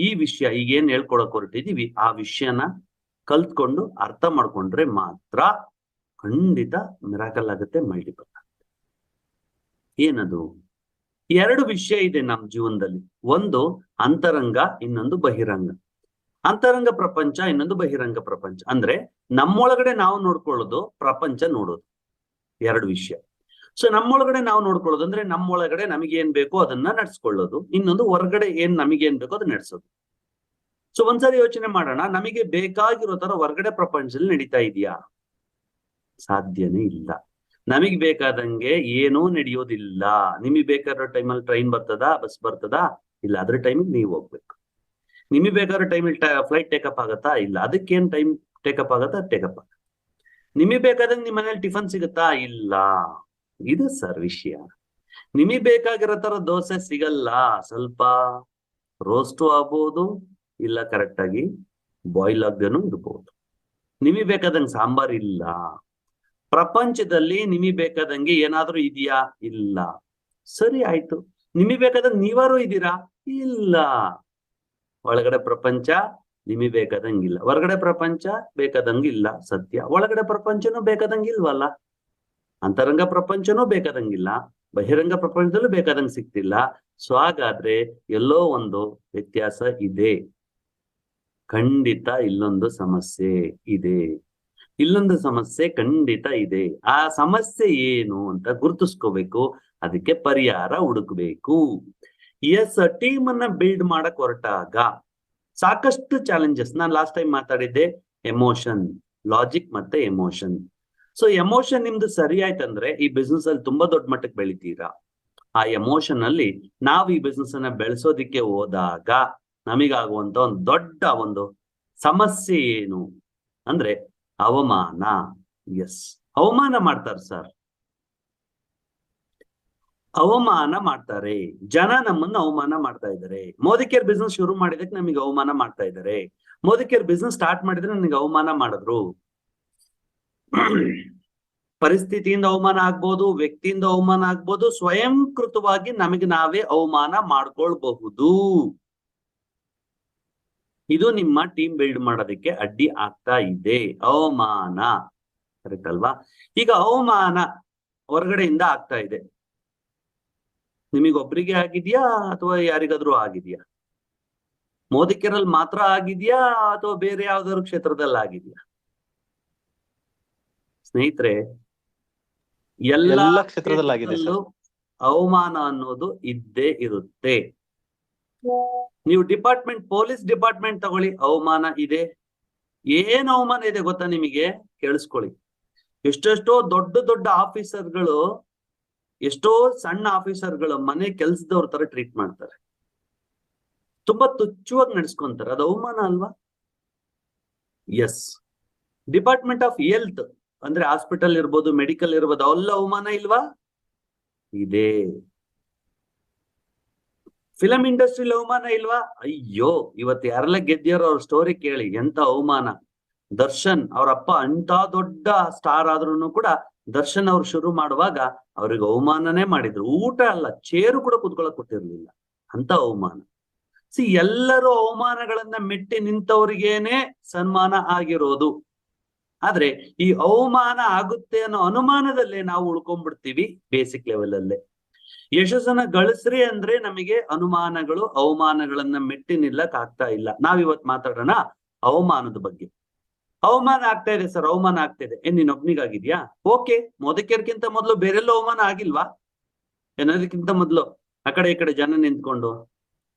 ಈ ವಿಷಯ ಈಗೇನ್ ಹೇಳ್ಕೊಳಕ್ ಹೊರಟಿದೀವಿ ಆ ವಿಷಯನ ಕಲ್ತ್ಕೊಂಡು ಅರ್ಥ ಮಾಡ್ಕೊಂಡ್ರೆ ಮಾತ್ರ ಖಂಡಿತ ಮಿರಾಕಲ್ ಆಗುತ್ತೆ, ಮಲ್ಟಿಪಲ್ ಆಗುತ್ತೆ. ಏನದು? ಎರಡು ವಿಷಯ ಇದೆ ನಮ್ಮ ಜೀವನದಲ್ಲಿ. ಒಂದು ಅಂತರಂಗ, ಇನ್ನೊಂದು ಬಹಿರಂಗ. ಅಂತರಂಗ ಪ್ರಪಂಚ, ಇನ್ನೊಂದು ಬಹಿರಂಗ ಪ್ರಪಂಚ. ಅಂದ್ರೆ ನಮ್ಮೊಳಗಡೆ ನಾವು ನೋಡ್ಕೊಳ್ಳೋದು, ಪ್ರಪಂಚ ನೋಡೋದು, ಎರಡು ವಿಷಯ. ಸೊ ನಮ್ಮೊಳಗಡೆ ನಾವು ನೋಡ್ಕೊಳ್ಳೋದು ಅಂದ್ರೆ ನಮ್ಮೊಳಗಡೆ ನಮಗೇನ್ ಬೇಕೋ ಅದನ್ನ ನಡ್ಸ್ಕೊಳ್ಳೋದು, ಇನ್ನೊಂದು ಹೊರಗಡೆ ಏನ್ ನಮಗೇನ್ ಬೇಕೋ ಅದನ್ನ ನಡೆಸೋದು. ಸೊ ಒಂದ್ಸರಿ ಯೋಚನೆ ಮಾಡೋಣ, ನಮಗೆ ಬೇಕಾಗಿರೋ ತರ ಹೊರಗಡೆ ಪ್ರಪಂಚದಲ್ಲಿ ನಡೀತಾ ಇದೆಯಾ? ಸಾಧ್ಯನೇ ಇಲ್ಲ. ನಮಗ್ ಬೇಕಾದಂಗೆ ಏನೂ ನಡೆಯೋದಿಲ್ಲ. ನಿಮಗೆ ಬೇಕಾದ ಟೈಮಲ್ಲಿ ಟ್ರೈನ್ ಬರ್ತದಾ, ಬಸ್ ಬರ್ತದಾ? ಇಲ್ಲ. ಅದ್ರ ಟೈಮಿಗೆ ನೀವು ಹೋಗ್ಬೇಕು. ನಿಮಗೆ ಬೇಕಾದ ಟೈಮಲ್ಲಿ ಫ್ಲೈಟ್ ಟೇಕಪ್ ಆಗತ್ತಾ? ಇಲ್ಲ. ಅದಕ್ಕೇನ್ ಟೈಮ್ ಟೇಕಪ್ ಆಗತ್ತಾ? ಟೇಕಪ್ ಆಗ. ನಿಮಗೆ ಬೇಕಾದಂಗೆ ನಿಮ್ಮ ಮನೇಲಿ ಟಿಫನ್ ಸಿಗುತ್ತಾ? ಇಲ್ಲ. ಇದು ಸರ್ ವಿಷಯ. ನಿಮಗೆ ಬೇಕಾಗಿರೋ ತರ ದೋಸೆ ಸಿಗಲ್ಲ. ಸ್ವಲ್ಪ ರೋಸ್ಟು ಆಗ್ಬೋದು, ಇಲ್ಲ ಕರೆಕ್ಟ್ ಆಗಿ ಬಾಯ್ಲ್ ಆಗದೇನು ಇರ್ಬೋದು. ನಿಮಗೆ ಬೇಕಾದಂಗೆ ಸಾಂಬಾರ್ ಇಲ್ಲ. ಪ್ರಪಂಚದಲ್ಲಿ ನಿಮಗೆ ಬೇಕಾದಂಗೆ ಏನಾದ್ರೂ ಇದೆಯಾ? ಇಲ್ಲ. ಸರಿ, ಆಯ್ತು. ನಿಮಗೆ ಬೇಕಾದಂಗೆ ನೀವಾರು ಇದ್ದೀರಾ? ಇಲ್ಲ. ಒಳಗಡೆ ಪ್ರಪಂಚ ನಿಮಗೆ ಬೇಕಾದಂಗಿಲ್ಲ, ಹೊರಗಡೆ ಪ್ರಪಂಚ ಬೇಕಾದಂಗಿಲ್ಲ. ಸತ್ಯ. ಒಳಗಡೆ ಪ್ರಪಂಚನೂ ಬೇಕಾದಂಗಿಲ್ವಲ್ಲ. ಅಂತರಂಗ ಪ್ರಪಂಚನೂ ಬೇಕಾದಂಗಿಲ್ಲ, ಬಹಿರಂಗ ಪ್ರಪಂಚದಲ್ಲೂ ಬೇಕಾದಂಗೆ ಸಿಗ್ತಿಲ್ಲ. ಸೊ ಹಾಗಾದ್ರೆ ಎಲ್ಲೋ ಒಂದು ವ್ಯತ್ಯಾಸ ಇದೆ. ಖಂಡಿತ ಇಲ್ಲೊಂದು ಸಮಸ್ಯೆ ಇದೆ. ಇಲ್ಲೊಂದು ಸಮಸ್ಯೆ ಖಂಡಿತ ಇದೆ. ಆ ಸಮಸ್ಯೆ ಏನು ಅಂತ ಗುರುತಿಸ್ಕೋಬೇಕು. ಅದಕ್ಕೆ ಪರಿಹಾರ ಹುಡುಕ್ಬೇಕು. ಎಸ್, ಟೀಮ್ ಅನ್ನ ಬಿಲ್ಡ್ ಮಾಡಕ್ ಹೊರಟಾಗ ಸಾಕಷ್ಟು ಚಾಲೆಂಜಸ್. ನಾನು ಲಾಸ್ಟ್ ಟೈಮ್ ಮಾತಾಡಿದ್ದೆ ಎಮೋಷನ್, ಲಾಜಿಕ್ ಮತ್ತೆ ಎಮೋಷನ್. ಸೊ ಎಮೋಷನ್ ನಿಮ್ದು ಸರಿ ಆಯ್ತಂದ್ರೆ ಈ ಬಿಸ್ನೆಸ್ ಅಲ್ಲಿ ತುಂಬಾ ದೊಡ್ಡ ಮಟ್ಟಕ್ಕೆ ಬೆಳಿತೀರಾ. ಆ ಎಮೋಷನ್ ಅಲ್ಲಿ ನಾವು ಈ ಬಿಸ್ನೆಸ್ ಅನ್ನ ಬೆಳೆಸೋದಿಕ್ಕೆ ಹೋದಾಗ ನಮಗಾಗುವಂತ ಒಂದು ದೊಡ್ಡ ಒಂದು ಸಮಸ್ಯೆ ಏನು ಅಂದ್ರೆ ಅವಮಾನ. ಎಸ್, ಅವಮಾನ ಮಾಡ್ತಾರೆ ಸರ್. ಅವಮಾನ ಮಾಡ್ತಾರೆ ಜನ. ನಮ್ಮನ್ನ ಅವಮಾನ ಮಾಡ್ತಾ ಇದ್ದಾರೆ. ಮೋದಿ ಕೇರ್ ಬಿಸ್ನೆಸ್ ಶುರು ಮಾಡಿದಕ್ಕೆ ನಮಗೆ ಅವಮಾನ ಮಾಡ್ತಾ ಇದ್ದಾರೆ. ಮೋದಿ ಕೇರ್ ಬಿಸ್ನೆಸ್ ಸ್ಟಾರ್ಟ್ ಮಾಡಿದ್ರೆ ನನಗೆ ಅವಮಾನ ಮಾಡಿದ್ರು. ಪರಿಸ್ಥಿತಿಯಿಂದ ಅವಮಾನ ಆಗ್ಬೋದು, ವ್ಯಕ್ತಿಯಿಂದ ಅವಮಾನ ಆಗ್ಬೋದು, ಸ್ವಯಂಕೃತವಾಗಿ ನಮಗೆ ನಾವೇ ಅವಮಾನ ಮಾಡ್ಕೊಳ್ಬಹುದು. ಇದು ನಿಮ್ಮ ಟೀಮ್ ಬಿಲ್ಡ್ ಮಾಡೋದಕ್ಕೆ ಅಡ್ಡಿ ಆಗ್ತಾ ಇದೆ. ಅವಮಾನ, ಕರೆಕ್ಟ್ ಅಲ್ವಾ? ಈಗ ಅವಮಾನ ಹೊರಗಡೆಯಿಂದ ಆಗ್ತಾ ಇದೆ. ನಿಮಗೊಬ್ರಿಗೆ ಆಗಿದ್ಯಾ ಅಥವಾ ಯಾರಿಗಾದ್ರೂ ಆಗಿದ್ಯಾ? ಮೋದಿ ಕೇರಲ್ಲಿ ಮಾತ್ರ ಆಗಿದ್ಯಾ ಅಥವಾ ಬೇರೆ ಯಾವ್ದಾದ್ರು ಕ್ಷೇತ್ರದಲ್ಲಿ ಆಗಿದ್ಯಾ? ಸ್ನೇಹಿತರೆ, ಎಲ್ಲ ಕ್ಷೇತ್ರದಲ್ಲೂ ಅವಮಾನ ಅನ್ನೋದು ಇದ್ದೇ ಇರುತ್ತೆ. ನೀವು ಪೊಲೀಸ್ ಡಿಪಾರ್ಟ್ಮೆಂಟ್ ತಗೊಳ್ಳಿ, ಅವಮಾನ ಇದೆ. ಏನ್ ಅವಮಾನ ಇದೆ ಗೊತ್ತಾ ನಿಮಗೆ? ಕೇಳಿಸ್ಕೊಳ್ಳಿ. ಎಷ್ಟೆಷ್ಟೋ ದೊಡ್ಡ ದೊಡ್ಡ ಆಫೀಸರ್ಗಳು ಎಷ್ಟೋ ಸಣ್ಣ ಆಫೀಸರ್ಗಳ ಮನೆ ಕೆಲ್ಸದವ್ರ ತರ ಟ್ರೀಟ್ ಮಾಡ್ತಾರೆ. ತುಂಬಾ ತುಚ್ಛವಾಗಿ ನಡೆಸ್ಕೊಂತಾರೆ. ಅದು ಅವಮಾನ ಅಲ್ವಾ? ಎಸ್. ಡಿಪಾರ್ಟ್ಮೆಂಟ್ ಆಫ್ ಹೆಲ್ತ್ ಅಂದ್ರೆ ಹಾಸ್ಪಿಟಲ್ ಇರ್ಬೋದು, ಮೆಡಿಕಲ್ ಇರ್ಬೋದು, ಅವೆಲ್ಲ ಅವಮಾನ ಇಲ್ವಾ? ಇದೆ. ಫಿಲಂ ಇಂಡಸ್ಟ್ರಿಲಿ ಅವಮಾನ ಇಲ್ವಾ? ಅಯ್ಯೋ, ಇವತ್ತು ಯಾರೆಲ್ಲ ಗೆದ್ದಿಯಾರೋ ಅವ್ರ ಸ್ಟೋರಿ ಕೇಳಿ, ಎಂತ ಅವಮಾನ. ದರ್ಶನ್ ಅವ್ರಪ್ಪ ಅಂತ ದೊಡ್ಡ ಸ್ಟಾರ್ ಆದ್ರೂ ಕೂಡ ದರ್ಶನ್ ಅವ್ರು ಶುರು ಮಾಡುವಾಗ ಅವ್ರಿಗೆ ಅವಮಾನನೇ ಮಾಡಿದ್ರು. ಊಟ ಅಲ್ಲ, ಚೇರು ಕೂಡ ಕುತ್ಕೊಳಕ್ ಕೊಟ್ಟಿರ್ಲಿಲ್ಲ. ಅಂತ ಅವಮಾನ. ಎಲ್ಲರೂ ಅವಮಾನಗಳನ್ನ ಮೆಟ್ಟಿ ನಿಂತವ್ರಿಗೇನೆ ಸನ್ಮಾನ ಆಗಿರೋದು. ಆದ್ರೆ ಈ ಅವಮಾನ ಆಗುತ್ತೆ ಅನ್ನೋ ಅನುಮಾನದಲ್ಲೇ ನಾವು ಉಳ್ಕೊಂಡ್ಬಿಡ್ತೀವಿ ಬೇಸಿಕ್ ಲೆವೆಲ್ ಅಲ್ಲೇ. ಯಶಸ್ಸನ್ನ ಗಳಿಸ್ರಿ ಅಂದ್ರೆ ನಮಗೆ ಅನುಮಾನಗಳು, ಅವಮಾನಗಳನ್ನ ಮೆಟ್ಟಿ ನಿಲ್ಲಕ್ ಆಗ್ತಾ ಇಲ್ಲ. ನಾವಿವತ್ ಮಾತಾಡೋಣ ಅವಮಾನದ ಬಗ್ಗೆ. ಅವಮಾನ ಆಗ್ತಾ ಇದೆ ಸರ್, ಅವಮಾನ ಆಗ್ತಾ ಇದೆ. ನೀನ್ ಒಬ್ನಿಗಾಗಿದ್ಯಾ? ಓಕೆ. ಮೋದಿ ಕೇರ್ಗಿಂತ ಮೊದಲು ಬೇರೆಲ್ಲ ಅವಮಾನ ಆಗಿಲ್ವಾ? ಏನದಕ್ಕಿಂತ ಮೊದಲು ಆ ಕಡೆ ಈ ಕಡೆ ಜನ ನಿಂತ್ಕೊಂಡು,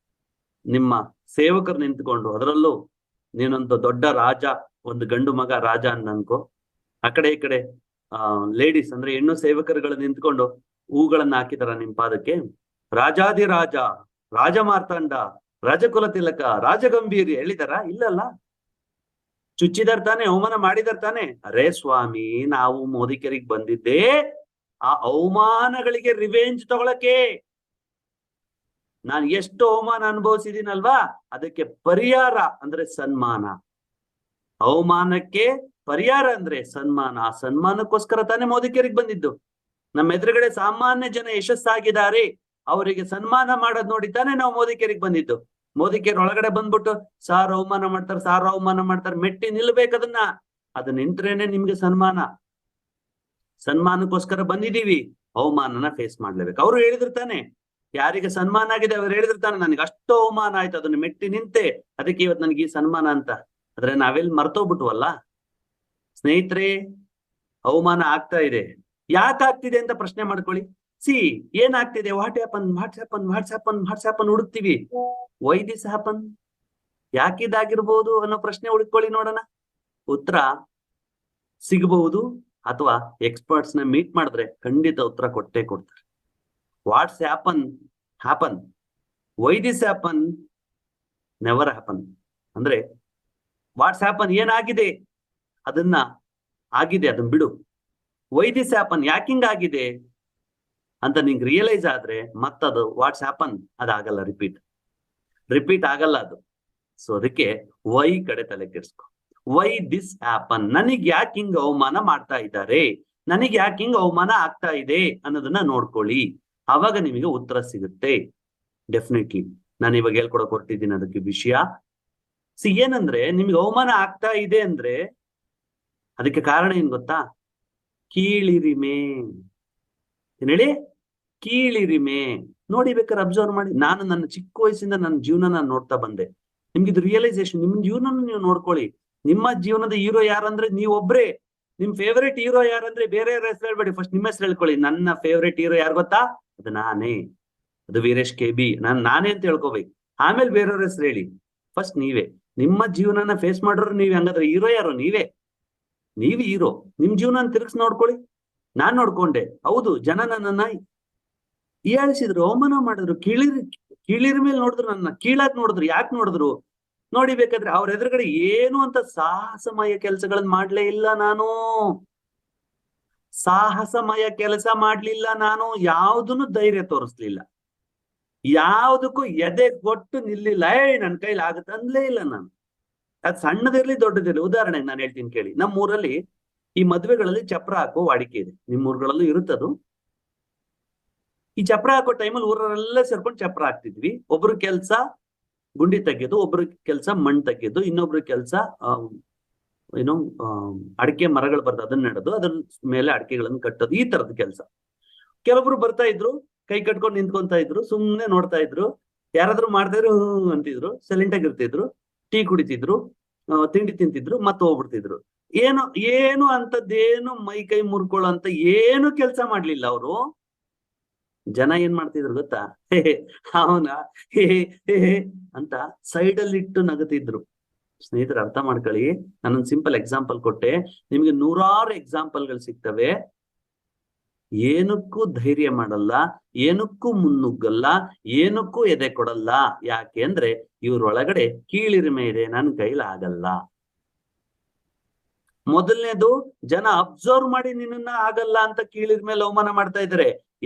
ನಿಮ್ಮ ಸೇವಕರು ನಿಂತ್ಕೊಂಡು, ಅದರಲ್ಲೂ ನೀನೊಂದು ದೊಡ್ಡ ರಾಜ, ಒಂದು ಗಂಡು ಮಗ ರಾಜ ಅಂತ ಅನ್ಕೋ. ಆ ಕಡೆ ಈ ಕಡೆ ಲೇಡೀಸ್ ಅಂದ್ರೆ ಹೆಣ್ಣು ಸೇವಕರುಗಳು ನಿಂತ್ಕೊಂಡು ಹೂಗಳನ್ನ ಹಾಕಿದಾರ ನಿಮ್ ಪಾದಕ್ಕೆ? ರಾಜಾದಿರಾಜ, ರಾಜ ಮಾರ್ತಾಂಡ, ರಾಜಕುಲ ತಿಲಕ, ರಾಜಗಂಭೀರಿ ಹೇಳಿದಾರ? ಇಲ್ಲಲ್ಲ. ಚುಚ್ಚಿದಾರ್ ತಾನೆ, ಅವಮಾನ ಮಾಡಿದಾರ್ ತಾನೆ. ಅರೇ ಸ್ವಾಮಿ, ನಾವು ಮೋದಿ ಕೇರಿಗೆ ಬಂದಿದ್ದೇ ಆ ಅವಮಾನಗಳಿಗೆ ರಿವೆಂಜ್ ತಗೊಳಕ್ಕೆ. ನಾನು ಎಷ್ಟು ಅವಮಾನ ಅನುಭವಿಸಿದೀನಲ್ವಾ, ಅದಕ್ಕೆ ಪರಿಹಾರ ಅಂದ್ರೆ ಸನ್ಮಾನ. ಅವಮಾನಕ್ಕೆ ಪರಿಹಾರ ಅಂದ್ರೆ ಸನ್ಮಾನ. ಆ ಸನ್ಮಾನಕ್ಕೋಸ್ಕರ ತಾನೇ ಮೋದಿ ಕೇರಿಗೆ ಬಂದಿದ್ದು. ನಮ್ಮ ಎದುರುಗಡೆ ಸಾಮಾನ್ಯ ಜನ ಯಶಸ್ಸಾಗಿದ್ದಾರೆ, ಅವರಿಗೆ ಸನ್ಮಾನ ಮಾಡೋದ್ ನೋಡಿ ತಾನೇ ನಾವು ಮೋದಿ ಕೇರಿಗೆ ಬಂದಿದ್ದು. ಮೋದಿಕೇರ್ ಒಳಗಡೆ ಬಂದ್ಬಿಟ್ಟು ಸಾರ್ ಅವಮಾನ ಮಾಡ್ತಾರೆ, ಸಾರ್ ಅವಮಾನ ಮಾಡ್ತಾರೆ, ಮೆಟ್ಟಿ ನಿಲ್ಬೇಕದನ್ನ. ಅದು ನಿಂತ್ರೇನೆ ನಿಮ್ಗೆ ಸನ್ಮಾನಕ್ಕೋಸ್ಕರ ಬಂದಿದೀವಿ, ಅವಮಾನನ ಫೇಸ್ ಮಾಡ್ಲೇಬೇಕು. ಅವ್ರು ಹೇಳಿದಿರ್ತಾನೆ, ಯಾರಿಗೆ ಸನ್ಮಾನ ಆಗಿದೆ ಅವ್ರು ಹೇಳಿದಿರ್ತಾನೆ, ನನಗೆ ಅಷ್ಟು ಅವಮಾನ ಆಯ್ತು, ಅದನ್ನ ಮೆಟ್ಟಿ ನಿಂತೆ, ಅದಕ್ಕೆ ಇವತ್ತು ನನಗೆ ಈ ಸನ್ಮಾನ ಅಂತ. ಆದ್ರೆ ನಾವೆಲ್ಲಿ ಮರ್ತೋಗ್ಬಿಟ್ವಲ್ಲ ಸ್ನೇಹಿತರೆ. ಅವಮಾನ ಆಗ್ತಾ ಇದೆ, ಯಾಕೆ ಆಗ್ತಿದೆ ಅಂತ ಪ್ರಶ್ನೆ ಮಾಡ್ಕೊಳ್ಳಿ. ಏನಾಗ್ತಿದೆ? ವಾಟ್ಸ್ಆಪ್ ಹುಡುಕ್ತಿವಿ. ವೈ ದಿಸ್ ಹ್ಯಾಪನ್, ಯಾಕಿದಾಗಿರ್ಬೋದು ಅನ್ನೋ ಪ್ರಶ್ನೆ ಹುಡುಕೊಳ್ಳಿ, ನೋಡೋಣ. ಉತ್ತರ ಸಿಗಬಹುದು, ಅಥವಾ ಎಕ್ಸ್ಪರ್ಟ್ಸ್ ನ ಮೀಟ್ ಮಾಡಿದ್ರೆ ಖಂಡಿತ ಉತ್ತರ ಕೊಟ್ಟೆ ಕೊಡ್ತಾರೆ. What's happen, why this happen, never happen. ಅಂದ್ರೆ ವಾಟ್ಸ್ ಹ್ಯಾಪನ್ ಏನಾಗಿದೆ ಅದನ್ನ ಅದನ್ನ ಬಿಡು. ವೈ ದಿಸ್ ಹ್ಯಾಪನ್, ಯಾಕಿಂಗ್ ಆಗಿದೆ ಅಂತ ನಿಂಗೆ ರಿಯಲೈಸ್ ಆದ್ರೆ ಮತ್ತದು ವಾಟ್ಸ್ ಹ್ಯಾಪನ್ ಅದಾಗಲ್ಲ, ರಿಪೀಟ್ ಆಗಲ್ಲ ಅದು. ಸೊ ಅದಕ್ಕೆ ವೈ ಕಡೆ ತಲೆ ಕೆಡ್ಸ್ಕೊ. ವೈ ದಿಸ್ ಹ್ಯಾಪನ್, ನನಗ್ ಯಾಕೆ ಹಿಂಗ್ ಅವಮಾನ ಮಾಡ್ತಾ ಇದ್ದಾರೆ, ನನಗ್ ಯಾಕೆ ಹಿಂಗ್ ಅವಮಾನ ಆಗ್ತಾ ಇದೆ ಅನ್ನೋದನ್ನ ನೋಡ್ಕೊಳ್ಳಿ. ಅವಾಗ ನಿಮಗೆ ಉತ್ತರ ಸಿಗುತ್ತೆ ಡೆಫಿನೆಟ್ಲಿ. ನಾನು ಇವಾಗ ಹೇಳ್ಕೊಡಕ್ ಹೊರಟಿದ್ದೀನಿ ಅದಕ್ಕೆ ವಿಷಯ. ಏನಂದ್ರೆ ನಿಮ್ಗೆ ಅವಮಾನ ಆಗ್ತಾ ಇದೆ ಅಂದ್ರೆ ಅದಕ್ಕೆ ಕಾರಣ ಏನ್ ಗೊತ್ತಾ? ಕೀಳಿರಿಮೆ. ಏನ್ ಹೇಳಿ? ಕೀಳಿರಿಮೆ. ನೋಡಿ, ಬೇಕಾದ್ರೆ ಅಬ್ಸರ್ವ್ ಮಾಡಿ. ನಾನು ನನ್ನ ಚಿಕ್ಕ ವಯಸ್ಸಿಂದ ನನ್ನ ಜೀವನ ನೋಡ್ತಾ ಬಂದೆ. ನಿಮ್ಗಿದು ರಿಯಲೈಸೇಷನ್, ನಿಮ್ ಜೀವನ ನೀವು ನೋಡ್ಕೊಳ್ಳಿ. ನಿಮ್ಮ ಜೀವನದ ಹೀರೋ ಯಾರಂದ್ರೆ ನೀವೊಬ್ರೇ. ನಿಮ್ ಫೇವರೇಟ್ ಹೀರೋ ಯಾರಂದ್ರೆ ಬೇರೆ ಯಾರ ಹೆಸರು ಹೇಳ್ಬೇಡಿ, ಫಸ್ಟ್ ನಿಮ್ಮ ಹೆಸರು ಹೇಳ್ಕೊಳ್ಳಿ. ನನ್ನ ಫೇವರೇಟ್ ಹೀರೋ ಯಾರು ಗೊತ್ತಾ? ಅದು ನಾನೇ, ಅದು ವೀರೇಶ್ KB. ನಾನೇ ಅಂತ ಹೇಳ್ಕೋಬೇಕು, ಆಮೇಲೆ ಬೇರೆಯವ್ರ ಹೆಸರು ಹೇಳಿ. ಫಸ್ಟ್ ನೀವೇ ನಿಮ್ಮ ಜೀವನನ ಫೇಸ್ ಮಾಡೋರು ನೀವೇ. ಹಂಗಾದ್ರೆ ಹೀರೋ ಯಾರು? ನೀವ್ ಹೀರೋ. ನಿಮ್ ಜೀವನ ತಿರುಗಿಸ್ ನೋಡ್ಕೊಳ್ಳಿ. ನಾನ್ ನೋಡ್ಕೊಂಡೆ, ಹೌದು, ಜನ ನನ್ನನ್ನ ಹೀಯಾಳಿಸಿದ್ರು, ಅವಮಾನ ಮಾಡಿದ್ರು, ಕೀಳಿರ ಮೇಲೆ ನೋಡಿದ್ರು, ನನ್ನ ಕೀಳಾಗಿ ನೋಡಿದ್ರು. ಯಾಕೆ ನೋಡಿದ್ರು ನೋಡಿ, ಬೇಕಾದ್ರೆ ಅವ್ರ ಎದುರುಗಡೆ ಏನು ಅಂತ ಸಾಹಸಮಯ ಕೆಲಸಗಳನ್ನ ಮಾಡ್ಲೇ ಇಲ್ಲ ನಾನು. ಸಾಹಸಮಯ ಕೆಲಸ ಮಾಡ್ಲಿಲ್ಲ ನಾನು, ಯಾವುದನ್ನು ಧೈರ್ಯ ತೋರಿಸ್ಲಿಲ್ಲ, ಯಾವುದಕ್ಕೂ ಎದೆ ಕೊಟ್ಟು ನಿಲ್ಲಿಲ್ಲ. ನನ್ ಕೈಲಿ ಆಗುತ್ತೆ ಅನ್ಲೇ ಇಲ್ಲ ನಾನು. ಅದ್ ಸಣ್ಣದಿರ್ಲಿ ದೊಡ್ಡದಿರ್ಲಿ. ಉದಾಹರಣೆಗೆ ನಾನು ಹೇಳ್ತೀನಿ ಕೇಳಿ. ನಮ್ಮ ಊರಲ್ಲಿ ಈ ಮದ್ವೆಗಳಲ್ಲಿ ಚಪ್ರ ಹಾಕೋ ವಾಡಿಕೆ ಇದೆ, ನಿಮ್ಮ ಊರುಗಳಲ್ಲೂ ಇರುತ್ತದು. ಈ ಚಪ್ರ ಹಾಕೋ ಟೈಮಲ್ಲಿ ಊರರೆಲ್ಲ ಸೇರ್ಕೊಂಡು ಚಪ್ರ ಹಾಕ್ತಿದ್ವಿ. ಒಬ್ರು ಕೆಲ್ಸ ಗುಂಡಿ ತೆಗೆಯೋದು, ಒಬ್ರು ಕೆಲ್ಸ ಮಣ್ಣು ತೆಗೆಯೋದು, ಇನ್ನೊಬ್ರು ಕೆಲ್ಸ ಏನೋ ಅಡಿಕೆ ಮರಗಳು ಬರ್ತದೆ ಅದನ್ನ ನೆಡೋದು, ಅದ್ರ ಮೇಲೆ ಅಡಿಕೆಗಳನ್ನು ಕಟ್ಟೋದು, ಈ ತರದ ಕೆಲಸ. ಕೆಲವೊಬ್ರು ಬರ್ತಾ ಇದ್ರು, ಕೈ ಕಟ್ಕೊಂಡು ನಿಂತ್ಕೊಂತ ಇದ್ರು, ಸುಮ್ನೆ ನೋಡ್ತಾ ಇದ್ರು. ಯಾರಾದ್ರೂ ಮಾಡ್ತಿದ್ರು ಅಂತಿದ್ರು, ಸೈಲೆಂಟ್ ಆಗಿರ್ತಿದ್ರು, ಟೀ ಕುಡಿತಿದ್ರು, ತಿಂಡಿ ತಿಂತಿದ್ರು, ಮತ್ತೆ ಹೋಗ್ಬಿಡ್ತಿದ್ರು. ಏನು ಅಂತದ್ದೇನು ಮೈ ಕೈ ಮುರ್ಕೊಳ್ಳೋ ಅಂತ ಏನು ಕೆಲಸ ಮಾಡ್ಲಿಲ್ಲ ಅವರು. ಜನ ಏನ್ ಮಾಡ್ತಿದ್ರು ಗೊತ್ತಾ? ಅವನ ಹೇ ಅಂತ ಸೈಡ್ ಅಲ್ಲಿ ಇಟ್ಟು ನಗತಿದ್ರು. ಸ್ನೇಹಿತರೆ, ಅರ್ಥ ಮಾಡ್ಕೊಳ್ಳಿ. ನಾನೊಂದು ಸಿಂಪಲ್ ಎಕ್ಸಾಂಪಲ್ ಕೊಟ್ಟೆ, ನಿಮ್ಗೆ ನೂರಾರು ಎಕ್ಸಾಂಪಲ್ಗಳು ಸಿಗ್ತವೆ. ಏನಕ್ಕೂ ಧೈರ್ಯ ಮಾಡಲ್ಲ, ಏನಕ್ಕೂ ಮುನ್ನುಗ್ಗಲ್ಲ, ಏನಕ್ಕೂ ಎದೆ ಕೊಡಲ್ಲ. ಯಾಕೆ ಅಂದ್ರೆ ಇವ್ರೊಳಗಡೆ ಕೀಳಿರಿಮೆ ಇದೆ, ನನ್ ಕೈಲಿ ಆಗಲ್ಲ. ಮೊದಲನೇದು, ಜನ ಅಬ್ಸರ್ವ್ ಮಾಡಿ ನಿನ್ನನ್ನ ಆಗಲ್ಲ ಅಂತ ಕೀಳಿರಿಮೆ ಅವಮಾನ ಮಾಡ್ತಾ ಇದ್ದಾರೆ.